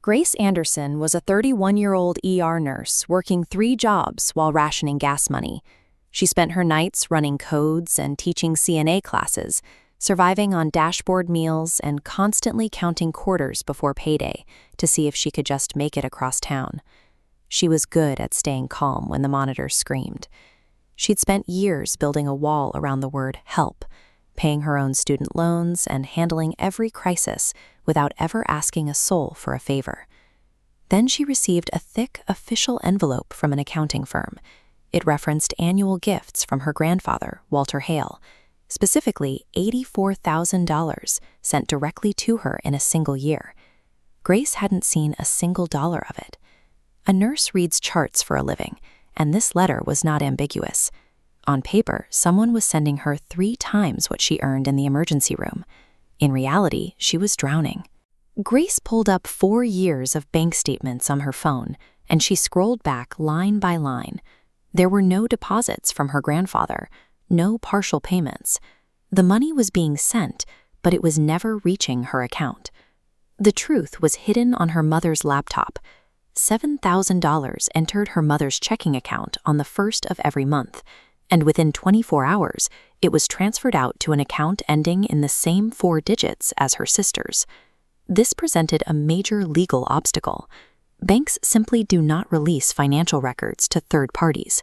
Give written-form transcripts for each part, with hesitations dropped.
Grace Anderson was a 31-year-old ER nurse working 3 jobs while rationing gas money. She spent her nights running codes and teaching CNA classes, surviving on dashboard meals and constantly counting quarters before payday to see if she could just make it across town. She was good at staying calm when the monitor screamed. She'd spent years building a wall around the word help, paying her own student loans and handling every crisis without ever asking a soul for a favor. Then she received a thick official envelope from an accounting firm. It referenced annual gifts from her grandfather, Walter Hale, specifically $84,000 sent directly to her in a single year. Grace hadn't seen a single dollar of it. A nurse reads charts for a living, and this letter was not ambiguous. On paper, someone was sending her 3 times what she earned in the emergency room. In reality, she was drowning. Grace pulled up 4 years of bank statements on her phone, and she scrolled back line by line. There were no deposits from her grandfather, no partial payments. The money was being sent, but it was never reaching her account. The truth was hidden on her mother's laptop. $7,000 entered her mother's checking account on the 1st of every month, and within 24 hours, it was transferred out to an account ending in the same 4 digits as her sister's. This presented a major legal obstacle. Banks simply do not release financial records to third parties.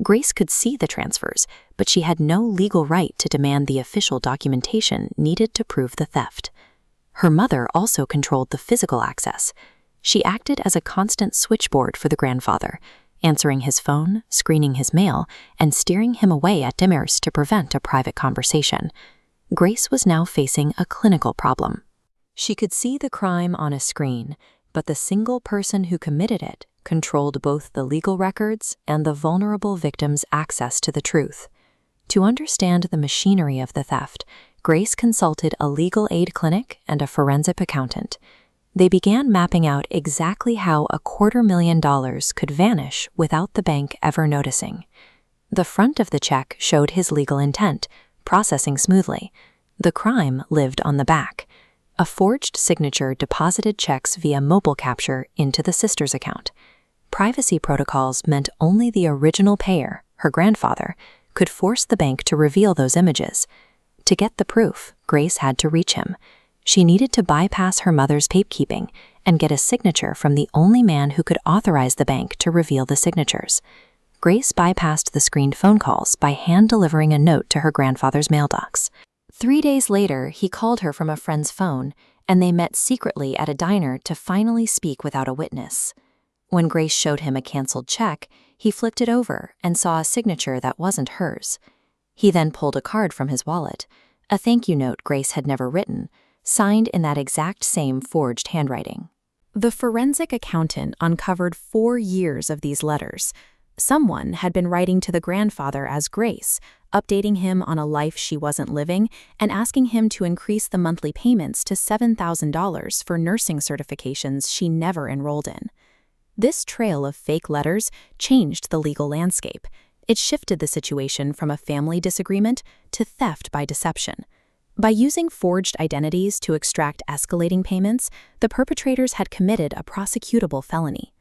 Grace could see the transfers, but she had no legal right to demand the official documentation needed to prove the theft. Her mother also controlled the physical access. She acted as a constant switchboard for the grandfather, answering his phone, screening his mail, and steering him away at dimmers to prevent a private conversation. Grace was now facing a clinical problem. She could see the crime on a screen, but the single person who committed it controlled both the legal records and the vulnerable victim's access to the truth. To understand the machinery of the theft, Grace consulted a legal aid clinic and a forensic accountant. They began mapping out exactly how $250,000 could vanish without the bank ever noticing. The front of the check showed his legal intent, processing smoothly. The crime lived on the back. A forged signature deposited checks via mobile capture into the sister's account. Privacy protocols meant only the original payer, her grandfather, could force the bank to reveal those images. To get the proof, Grace had to reach him. She needed to bypass her mother's papekeeping and get a signature from the only man who could authorize the bank to reveal the signatures. Grace bypassed the screened phone calls by hand-delivering a note to her grandfather's mailbox. 3 days later, he called her from a friend's phone, and they met secretly at a diner to finally speak without a witness. When Grace showed him a canceled check, he flipped it over and saw a signature that wasn't hers. He then pulled a card from his wallet, a thank you note Grace had never written, signed in that exact same forged handwriting. The forensic accountant uncovered 4 years of these letters. Someone had been writing to the grandfather as Grace, updating him on a life she wasn't living and asking him to increase the monthly payments to $7,000 for nursing certifications she never enrolled in. This trail of fake letters changed the legal landscape. It shifted the situation from a family disagreement to theft by deception. By using forged identities to extract escalating payments, the perpetrators had committed a prosecutable felony.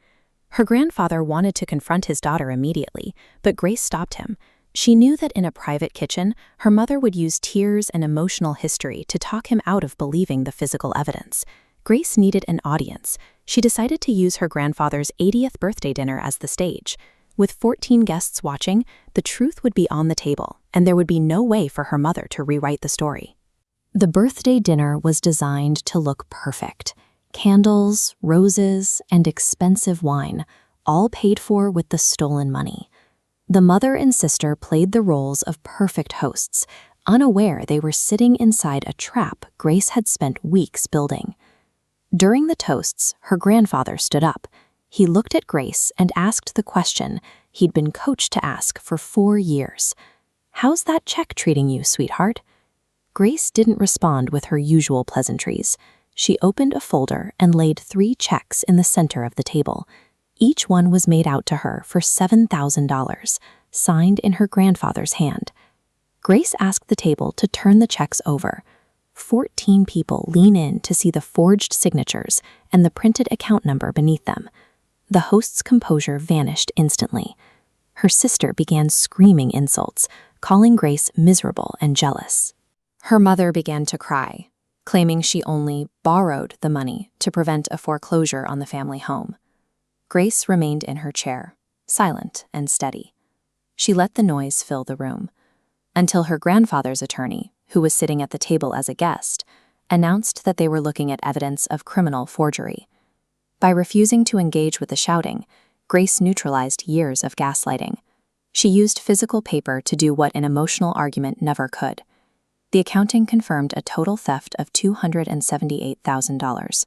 Her grandfather wanted to confront his daughter immediately, but Grace stopped him. She knew that in a private kitchen, her mother would use tears and emotional history to talk him out of believing the physical evidence. Grace needed an audience. She decided to use her grandfather's 80th birthday dinner as the stage. With 14 guests watching, the truth would be on the table, and there would be no way for her mother to rewrite the story. The birthday dinner was designed to look perfect. Candles, roses, and expensive wine, all paid for with the stolen money. The mother and sister played the roles of perfect hosts, unaware they were sitting inside a trap Grace had spent weeks building. During the toasts, her grandfather stood up. He looked at Grace and asked the question he'd been coached to ask for 4 years. "How's that check treating you, sweetheart?" Grace didn't respond with her usual pleasantries. She opened a folder and laid 3 checks in the center of the table. Each one was made out to her for $7,000, signed in her grandfather's hand. Grace asked the table to turn the checks over. 14 people lean in to see the forged signatures and the printed account number beneath them. The host's composure vanished instantly. Her sister began screaming insults, calling Grace miserable and jealous. Her mother began to cry, claiming she only borrowed the money to prevent a foreclosure on the family home. Grace remained in her chair, silent and steady. She let the noise fill the room, until her grandfather's attorney, who was sitting at the table as a guest, announced that they were looking at evidence of criminal forgery. By refusing to engage with the shouting, Grace neutralized years of gaslighting. She used physical paper to do what an emotional argument never could. The accounting confirmed a total theft of $278,000.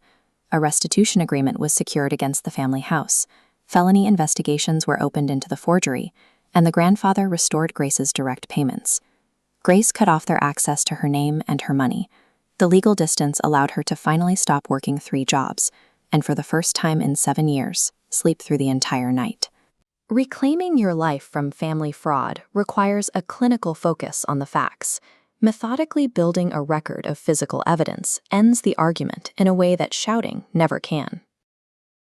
A restitution agreement was secured against the family house. Felony investigations were opened into the forgery, and the grandfather restored Grace's direct payments. Grace cut off their access to her name and her money. The legal distance allowed her to finally stop working 3 jobs, and for the first time in 7 years, sleep through the entire night. Reclaiming your life from family fraud requires a clinical focus on the facts. Methodically building a record of physical evidence ends the argument in a way that shouting never can.